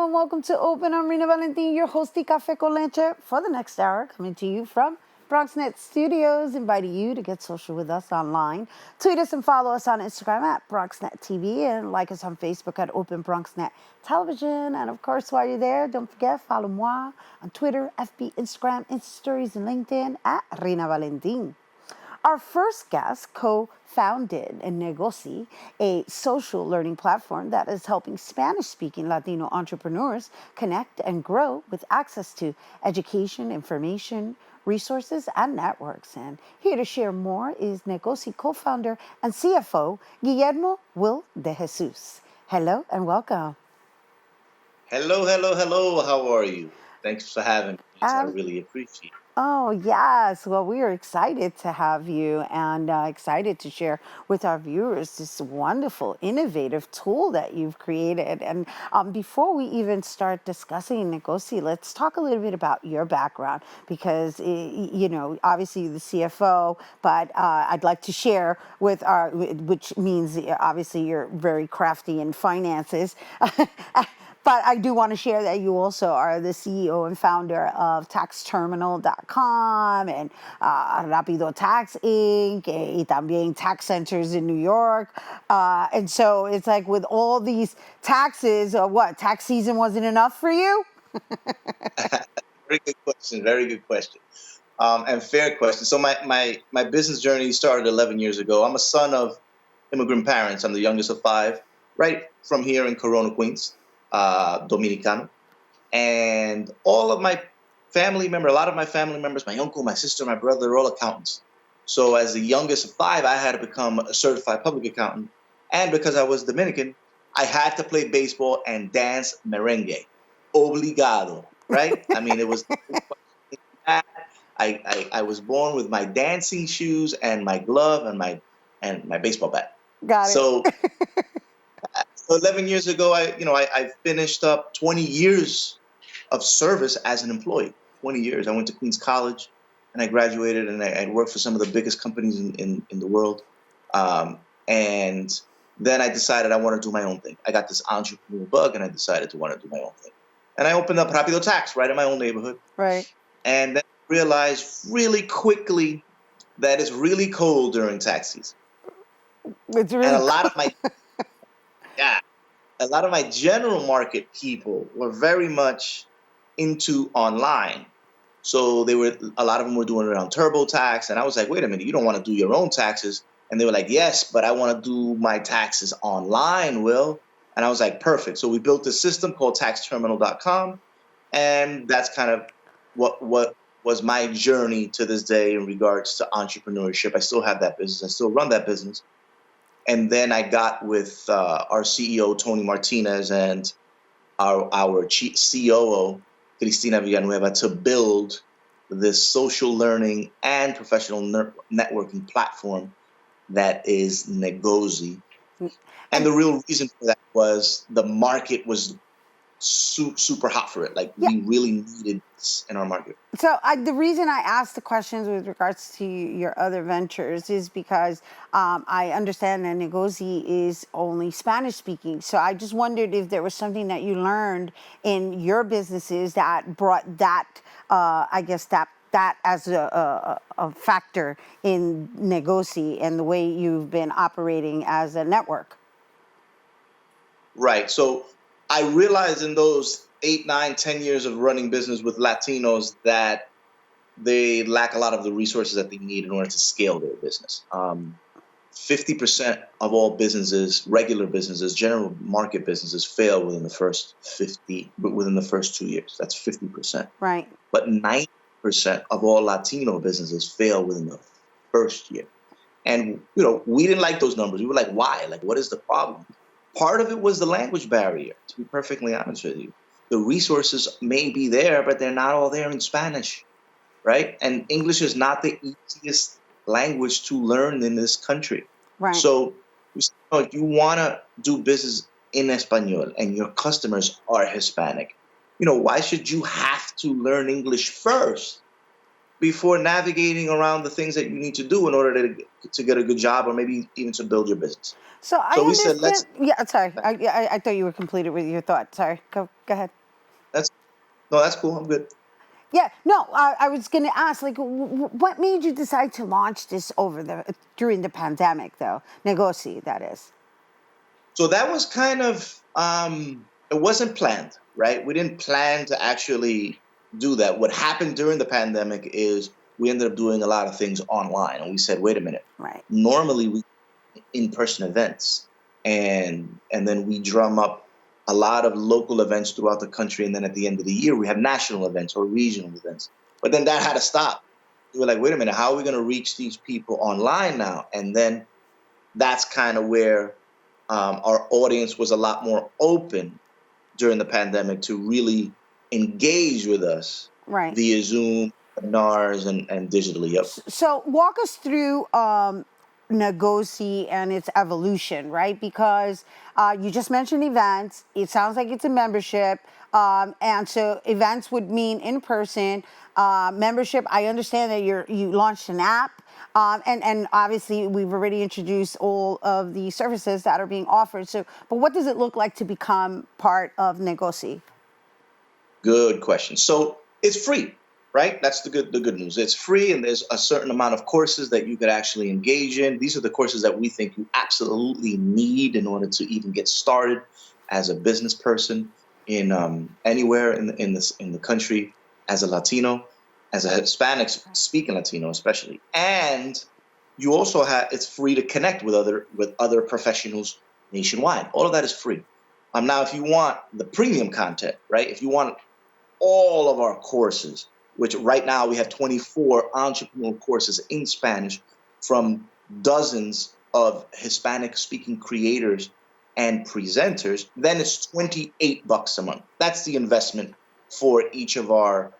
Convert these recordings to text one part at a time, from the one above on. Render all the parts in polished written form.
and welcome to Open. I'm Rhina Valentin, your host de Café con Leche for the next hour, coming to you from BronxNet Studios, inviting you to get social with us online. Tweet us and follow us on Instagram at BronxNet TV and like us on Facebook at Open BronxNet Television. And of course, while you're there, don't forget, follow moi on Twitter, FB, Instagram, Insta Stories, and LinkedIn at Rhina Valentin. Our first guest co-founded Negozee, a social learning platform that is helping Spanish-speaking Latino entrepreneurs connect and grow with access to education, information, resources, and networks. And here to share more is Negozee co-founder and CFO, Guillermo Will De Jesús. Hello and welcome. Hello. How are you? Thanks for having me. I really appreciate it. Oh, yes. Well, we are excited to have you and excited to share with our viewers this wonderful, innovative tool that you've created. And before we even start discussing Negozee, let's talk a little bit about your background because, obviously you're the CFO, but I'd like to share with which means obviously you're very crafty in finances. But I do want to share that you also are the CEO and founder of TaxTerminal.com and Rapido Tax Inc. Y también tax centers in New York. And so it's like with all these taxes, tax season wasn't enough for you? Very good question. And fair question. So my business journey started 11 years ago. I'm a son of immigrant parents. I'm the youngest of 5, right from here in Corona, Queens. Dominicano, and all of my family members, a lot of my family members, my uncle, my sister, my brother, they're all accountants. So as the youngest of 5, I had to become a certified public accountant. And because I was Dominican, I had to play baseball and dance merengue. Obligado, right? I mean, it was, I was born with my dancing shoes and my glove and my baseball bat. Got it. So 11 years ago, I finished up 20 years of service as an employee. 20 years. I went to Queens College, and I graduated, and I worked for some of the biggest companies in the world. And then I decided I want to do my own thing. I got this entrepreneur bug, and I decided to want to do my own thing. And I opened up Rapido Tax right in my own neighborhood. Right. And then I realized really quickly that it's really cold during tax season. It's really and a lot of my general market people were very much into online. So a lot of them were doing it on TurboTax. And I was like, wait a minute, you don't want to do your own taxes? And they were like, yes, but I want to do my taxes online, Will. And I was like, perfect. So we built this system called TaxTerminal.com. And that's kind of what was my journey to this day in regards to entrepreneurship. I still have that business. I still run that business. And then I got with our CEO, Tony Martinez, and our COO, Cristina Villanueva, to build this social learning and professional networking platform that is Negozee. And the real reason for that was the market was super hot for it. Like we really needed this in our market. So the reason I asked the questions with regards to your other ventures is because I understand that Negozee is only Spanish speaking. So I just wondered if there was something that you learned in your businesses that brought that, that as a factor in Negozee and the way you've been operating as a network. Right. So I realized in those 8, 9, 10 years of running business with Latinos that they lack a lot of the resources that they need in order to scale their business. 50% of all businesses, regular businesses, general market businesses, fail within the first 2 years. That's 50%. Right. But 90% of all Latino businesses fail within the first year. And we didn't like those numbers. We were like, why? Like, what is the problem? Part of it was the language barrier, to be perfectly honest with you. The resources may be there, but they're not all there in Spanish, right? And English is not the easiest language to learn in this country. Right. So if you want to do business in Espanol and your customers are Hispanic, why should you have to learn English first before navigating around the things that you need to do in order to get a good job or maybe even to build your business? So I understand. Sorry. I thought you were completed with your thought. Sorry. Go ahead. That's no, that's cool. I'm good. Yeah, no, I was going to ask, like, what made you decide to launch this during the pandemic, though? Negozee, that is. So that was kind of it wasn't planned, right? We didn't plan to actually do that. What happened during the pandemic is we ended up doing a lot of things online, and we said, wait a minute. Right. Normally we in-person events, and then we drum up a lot of local events throughout the country, and then at the end of the year we have national events or regional events. But then that had to stop. We were like, wait a minute, how are we going to reach these people online now? And then that's kind of where our audience was a lot more open during the pandemic to really engage with us Right. via Zoom, webinars, and digitally. Yep. So walk us through Negozee and its evolution, right? Because you just mentioned events. It sounds like it's a membership. And so events would mean in person. Membership, I understand that you launched an app. And obviously we've already introduced all of the services that are being offered. So, but what does it look like to become part of Negozee? Good question. So it's free, right? That's the good news. It's free, and there's a certain amount of courses that you could actually engage in. These are the courses that we think you absolutely need in order to even get started as a business person in anywhere in the country, as a Latino, as a Hispanic speaking Latino, especially. And you also have, it's free to connect with other professionals nationwide. All of that is free. Now, if you want the premium content, right? If you want all of our courses, which right now we have 24 entrepreneurial courses in Spanish from dozens of Hispanic speaking creators and presenters, then it's $28 a month. That's the investment for each of our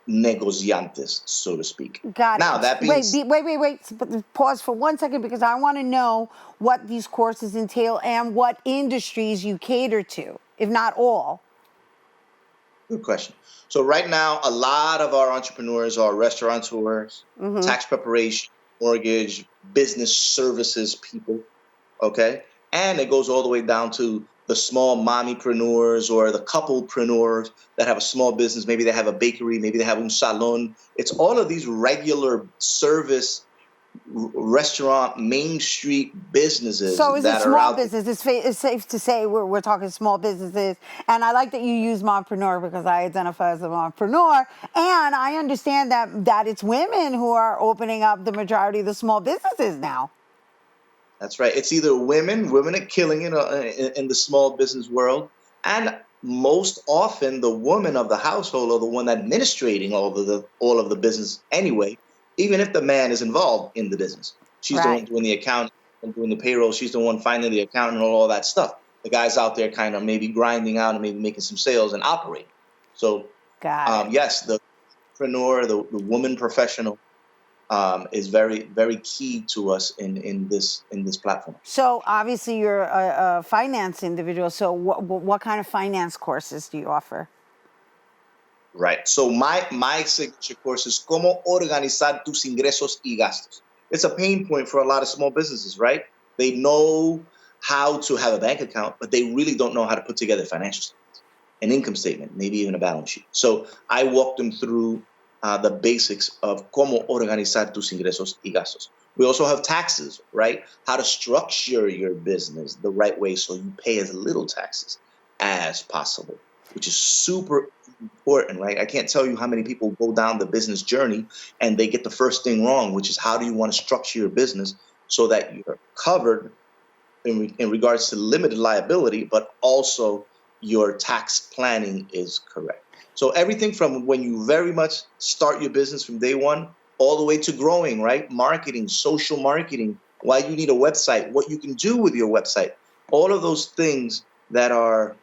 negociantes, so to speak. Got Now, it. that being Wait. But pause for 1 second, because I want to know what these courses entail and what industries you cater to, if not all. Good question. So right now, a lot of our entrepreneurs are restaurateurs, tax preparation, mortgage, business services people, okay? And it goes all the way down to the small mommypreneurs or the couplepreneurs that have a small business. Maybe they have a bakery, maybe they have un salon. It's all of these regular service restaurant, Main Street businesses So is it that are small out there. business? It's safe to say we're talking small businesses. And I like that you use mompreneur, because I identify as a mompreneur. And I understand that it's women who are opening up the majority of the small businesses now. That's right. It's either women are killing it in the small business world, and most often the woman of the household or the one administrating all of the business anyway, even if the man is involved in the business. She's the one Right. doing the accounting and doing the payroll. She's the one finding the accountant and all that stuff. The guy's out there kind of maybe grinding out and maybe making some sales and operating. So Got it. yes, the entrepreneur, the woman professional is very, very key to us in this platform. So obviously you're a finance individual. So what kind of finance courses do you offer? Right. So my signature course is Cómo organizar tus ingresos y gastos. It's a pain point for a lot of small businesses, right? They know how to have a bank account, but they really don't know how to put together financial statements, an income statement, maybe even a balance sheet. So I walk them through the basics of cómo organizar tus ingresos y gastos. We also have taxes, right? How to structure your business the right way so you pay as little taxes as possible, which is super important, right? I can't tell you how many people go down the business journey and they get the first thing wrong, which is how do you want to structure your business so that you're covered in regards to limited liability, but also your tax planning is correct. So everything from when you very much start your business from day one, all the way to growing, right? Marketing, social marketing, why you need a website, what you can do with your website, all of those things that are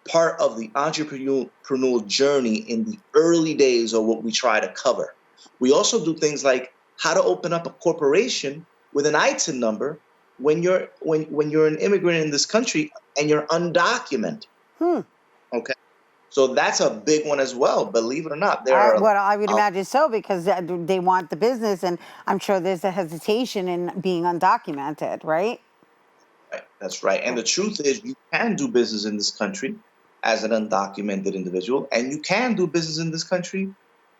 part of the entrepreneurial journey in the early days are what we try to cover. We also do things like how to open up a corporation with an ITIN number when you're an immigrant in this country and you're undocumented. Okay. So that's a big one as well. Believe it or not, there are Well, I would imagine so, because they want the business, and I'm sure there's a hesitation in being undocumented, right? right, that's right. And the truth is you can do business in this country as an undocumented individual, and you can do business in this country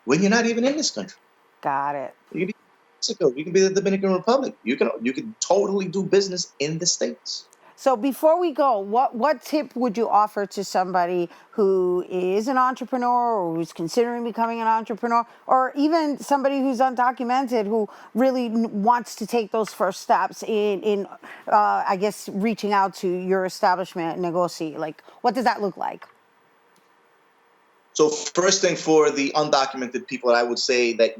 when you're not even in this country. Got it. You can be Mexico, you can be the Dominican Republic. You can totally do business in the States. So before we go, what tip would you offer to somebody who is an entrepreneur or who's considering becoming an entrepreneur, or even somebody who's undocumented who really wants to take those first steps in I guess, reaching out to your establishment, Negozee? Like, what does that look like? So first thing for the undocumented people, I would say that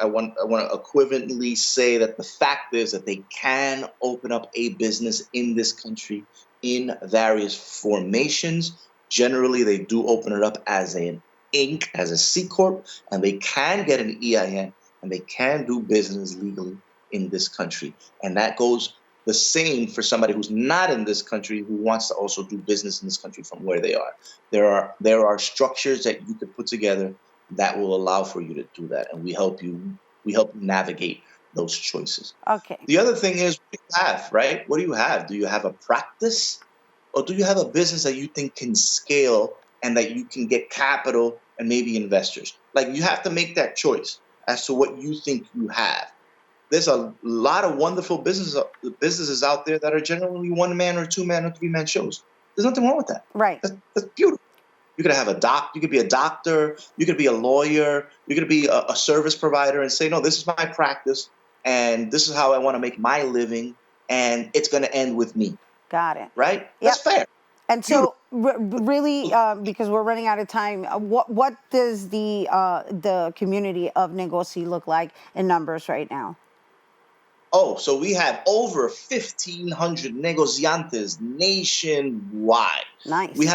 I want to equivalently say that the fact is that they can open up a business in this country in various formations. Generally, they do open it up as an Inc., as a C Corp, and they can get an EIN, and they can do business legally in this country. And that goes the same for somebody who's not in this country who wants to also do business in this country from where they are. There are structures that you could put together that will allow for you to do that, and we help you navigate those choices. Okay. The other thing is, what do you have, right? What do you have? Do you have a practice, or do you have a business that you think can scale and that you can get capital and maybe investors? Like, you have to make that choice as to what you think you have. There's a lot of wonderful businesses out there that are generally one-man or two-man or three-man shows. There's nothing wrong with that. Right. That's beautiful. You could have you could be a doctor, you could be a lawyer, you could be a service provider and say, no, this is my practice and this is how I want to make my living, and it's going to end with me. Got it. Right? Yep. That's fair. And so, really, because we're running out of time, what does the community of Negozee look like in numbers right now? Oh, so we have over 1,500 negociantes nationwide. Nice. We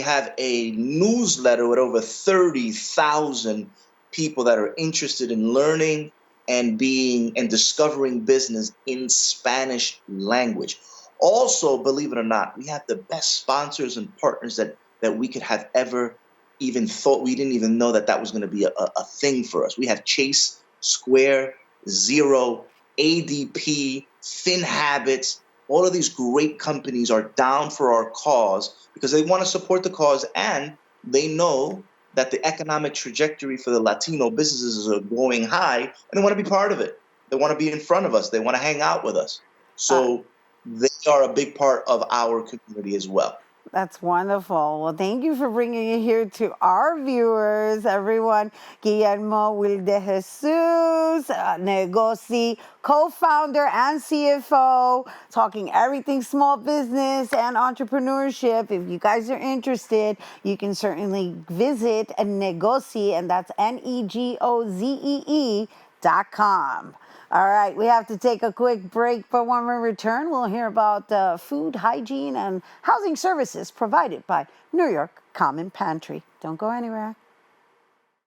have a newsletter with over 30,000 people that are interested in learning and discovering business in Spanish language. Also, believe it or not, we have the best sponsors and partners that we could have ever even thought. We didn't even know that was going to be a thing for us. We have Chase, Square, Zero, ADP, Thin Habits. All of these great companies are down for our cause because they want to support the cause, and they know that the economic trajectory for the Latino businesses are going high, and they want to be part of it. They want to be in front of us. They want to hang out with us. So they are a big part of our community as well. That's wonderful. Well, thank you for bringing it here to our viewers, everyone. Guillermo Will De Jesús, Negozee co-founder and CFO, talking everything small business and entrepreneurship. If you guys are interested, you can certainly visit Negozee, and that's NEGOZEE.com. All right, we have to take a quick break, but when we return, we'll hear about food, hygiene, and housing services provided by New York Common Pantry. Don't go anywhere.